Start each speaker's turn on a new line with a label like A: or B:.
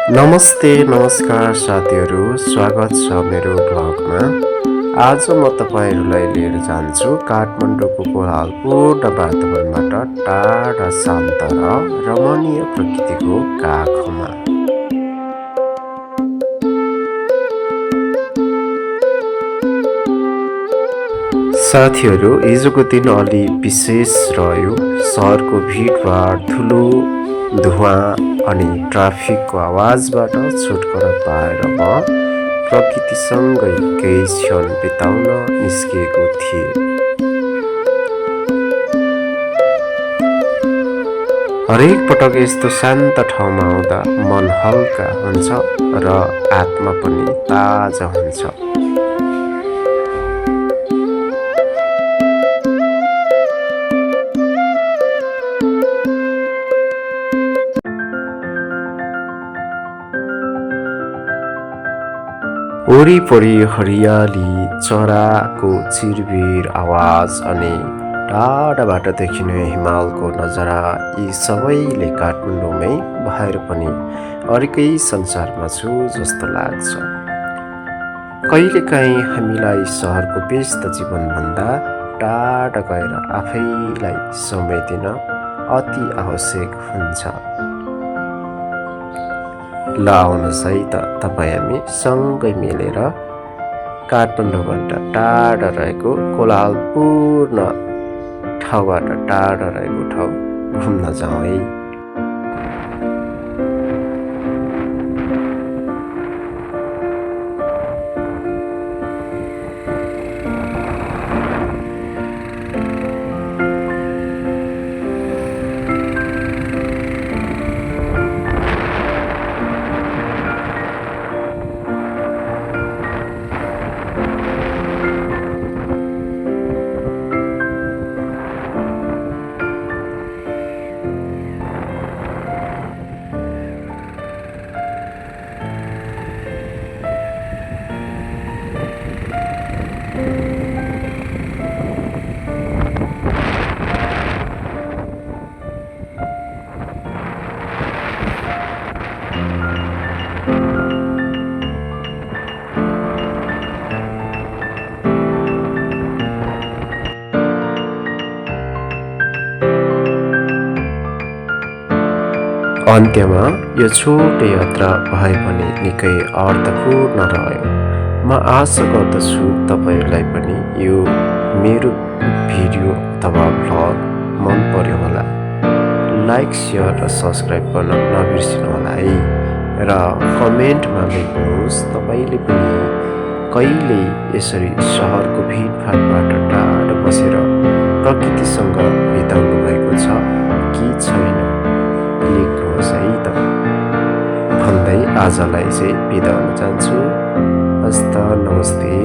A: नमस्ते नमस्कार साथीहरू, स्वागत छ मेरो ब्लगमा। आज म तपाईँहरूलाई लिएर जान्छु काठमाडौँको कोलाहलपूर्ण वातावरणबाट टाढा शान्त र रमणीय प्रकृतिको काखमा। साथीहरू, हिजोको दिन अलि विशेष रह्यो। सहरको भिडभाड, धुलो, धुवाँ अनि ट्राफिकको आवाजबाट छुटकारा पाएर म प्रकृतिसँगै केही क्षण बिताउन निस्किएको थिएँ। हरेक पटक यस्तो शान्त ठाउँमा आउँदा मन हल्का हुन्छ र आत्मा पनि ताजा हुन्छ। वरिपरि हरियाली, चराको चिरबिर आवाज अनि टाढाबाट देखिने हिमालको नजारा, यी सबैले काठमाडौँमै भएर पनि अर्कै संसारमा छु जस्तो लाग्छ। कहिलेकाहीँ हामीलाई सहरको व्यस्त जीवनभन्दा टाढा गएर आफैलाई समय दिन अति आवश्यक हुन्छ। ल आउनुहोस् है त तपाईँ हामी सँगै मिलेर काठमाडौँबाट टाढा रहेको कोलाहलपूर्ण ठाउँबाट टाढा रहेको ठाउँ घुम्न जाउँ है। अन्त्यमा यो छोटो यात्रा भए पनि निकै अर्थपूर्ण रह्यो। म आशा गर्दछु तपाईँहरूलाई पनि यो मेरो भिडियो अथवा भ्लग मन पर्यो होला। लाइक, सेयर र सब्सक्राइब गर्न नबिर्सिनु होला है। र कमेन्टमा लेख्नुहोस् तपाईँले पनि कहिले यसरी सहरको भिडभाडबाट टाढा बसेर प्रकृतिसँग बिताउनु भएको छ कि छैन, लेख्नुहोस् है त भन्दै आजलाई चाहिँ बिदा हुन चाहन्छु। हस्त नमस्ते।